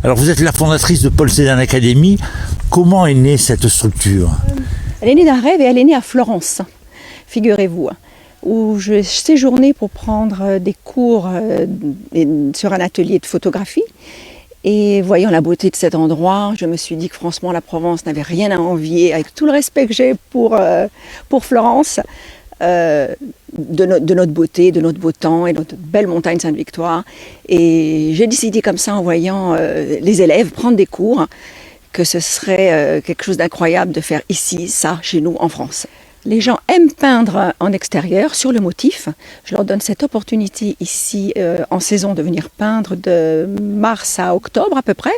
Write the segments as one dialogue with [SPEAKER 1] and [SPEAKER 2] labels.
[SPEAKER 1] Alors vous êtes la fondatrice de Paul Cézanne Academy. Comment est née cette structure?
[SPEAKER 2] Elle est née d'un rêve et elle est née à Florence, figurez-vous, où je séjournais pour prendre des cours sur un atelier de photographie. Et voyant la beauté de cet endroit, je me suis dit que franchement la Provence n'avait rien à envier, avec tout le respect que j'ai pour Florence, de notre beauté, de notre beau temps et notre belle montagne Sainte-Victoire. Et j'ai décidé comme ça, en voyant les élèves prendre des cours, que ce serait quelque chose d'incroyable de faire ici, ça, chez nous, en France. Les gens aiment peindre en extérieur, sur le motif. Je leur donne cette opportunité ici, en saison, de venir peindre de mars à octobre à peu près.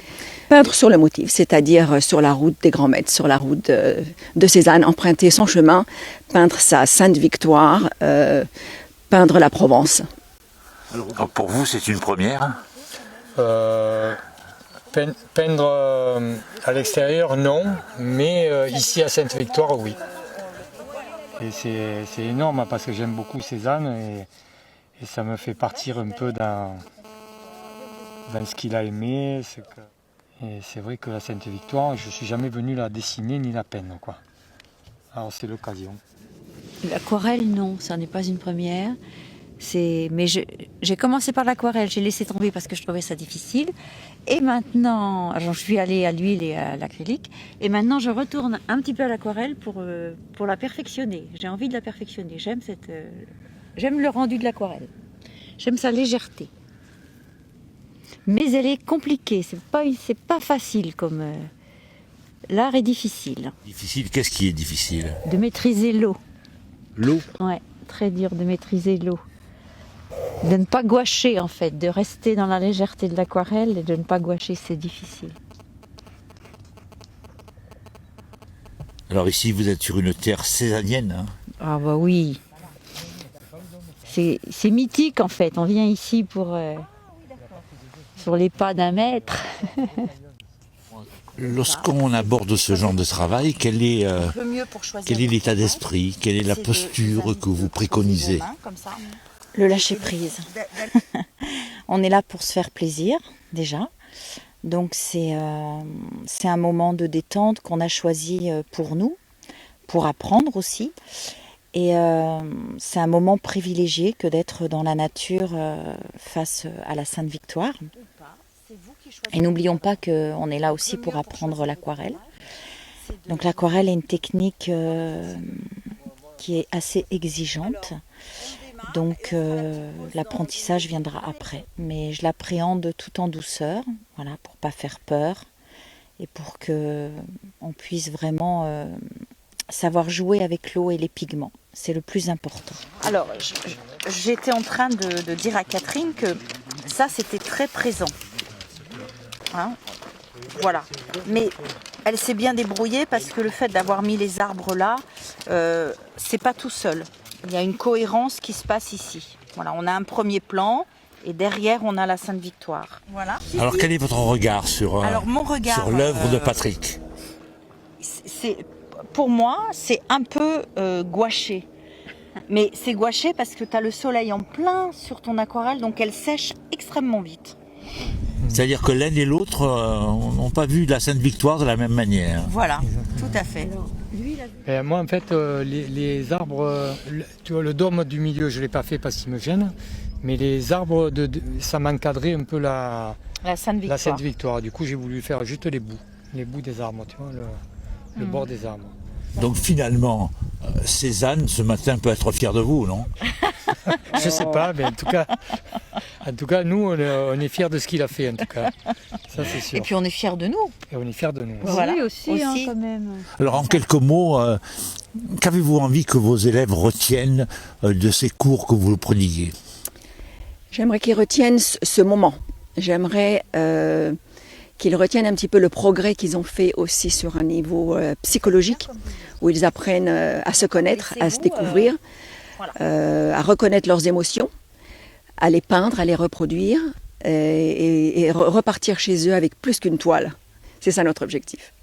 [SPEAKER 2] Peindre sur le motif, c'est-à-dire sur la route des grands maîtres, sur la route de Cézanne, emprunter son chemin, peindre sa Sainte-Victoire, peindre la Provence.
[SPEAKER 1] Alors pour vous, c'est une première?
[SPEAKER 3] Peindre à l'extérieur, non, mais ici à Sainte-Victoire, oui. Et c'est énorme parce que j'aime beaucoup Cézanne et ça me fait partir un peu dans ce qu'il a aimé. Et c'est vrai que la Sainte-Victoire, je ne suis jamais venu la dessiner ni la peindre, quoi. Alors c'est l'occasion.
[SPEAKER 4] L'aquarelle, non, ça n'est pas une première. Mais j'ai commencé par l'aquarelle, j'ai laissé tomber parce que je trouvais ça difficile. Et maintenant, alors je suis allée à l'huile et à l'acrylique. Et maintenant, je retourne un petit peu à l'aquarelle pour la perfectionner. J'ai envie de la perfectionner. J'aime le rendu de l'aquarelle. J'aime sa légèreté. Mais elle est compliquée. C'est pas facile comme... L'art est difficile.
[SPEAKER 1] Difficile, qu'est-ce qui est difficile?
[SPEAKER 4] De maîtriser l'eau.
[SPEAKER 1] L'eau?
[SPEAKER 4] Ouais, très dur de maîtriser l'eau. De ne pas gouacher en fait, de rester dans la légèreté de l'aquarelle et de ne pas gouacher, c'est difficile.
[SPEAKER 1] Alors ici, vous êtes sur une terre cézannienne, hein?
[SPEAKER 4] Ah bah oui. C'est mythique en fait, on vient ici sur les pas d'un maître.
[SPEAKER 1] Lorsqu'on aborde ce genre de travail, quel est l'état d'esprit, quelle est la posture que vous préconisez?
[SPEAKER 5] Le lâcher prise. On est là pour se faire plaisir, déjà. Donc c'est un moment de détente qu'on a choisi pour nous, pour apprendre aussi. Et c'est un moment privilégié que d'être dans la nature face à la Sainte-Victoire. Et n'oublions pas qu'on est là aussi pour apprendre l'aquarelle. Donc l'aquarelle est une technique qui est assez exigeante. Donc l'apprentissage viendra après. Mais je l'appréhende tout en douceur, voilà, pour ne pas faire peur et pour qu'on puisse vraiment savoir jouer avec l'eau et les pigments. C'est le plus important.
[SPEAKER 6] Alors, j'étais en train de dire à Catherine que ça, c'était très présent. Hein, voilà. Mais elle s'est bien débrouillée parce que le fait d'avoir mis les arbres là, c'est pas tout seul. Il y a une cohérence qui se passe ici. Voilà, on a un premier plan et derrière on a la Sainte-Victoire. Voilà.
[SPEAKER 1] Alors quel est votre regard sur l'œuvre de Patrick?
[SPEAKER 6] Pour moi, c'est un peu gouaché. Mais c'est gouaché parce que tu as le soleil en plein sur ton aquarelle, donc elle sèche extrêmement vite.
[SPEAKER 1] C'est-à-dire que l'un et l'autre n'ont pas vu la Sainte-Victoire de la même manière.
[SPEAKER 6] Voilà, tout à fait.
[SPEAKER 3] Et moi, en fait, les arbres, tu vois, le dôme du milieu, je ne l'ai pas fait parce qu'il me gêne, mais les arbres, ça m'encadrait un peu la Sainte-Victoire. Du coup, j'ai voulu faire juste les bouts des arbres, tu vois, le bord des arbres.
[SPEAKER 1] Donc finalement, Cézanne, ce matin, peut être fier de vous, non?
[SPEAKER 3] Je sais pas, mais en tout cas, nous, on est fiers de ce qu'il a fait, en tout cas. Ça, c'est sûr.
[SPEAKER 6] Et puis on est fiers de nous.
[SPEAKER 3] Et on est fiers de nous.
[SPEAKER 4] Voilà, oui, aussi. Hein, quand même.
[SPEAKER 1] Alors en quelques mots, qu'avez-vous envie que vos élèves retiennent de ces cours que vous leur prodiguez?
[SPEAKER 2] J'aimerais qu'ils retiennent ce moment. J'aimerais qu'ils retiennent un petit peu le progrès qu'ils ont fait aussi sur un niveau psychologique, où ils apprennent à se connaître, à se découvrir, à reconnaître leurs émotions, à les peindre, à les reproduire et repartir chez eux avec plus qu'une toile. C'est ça notre objectif.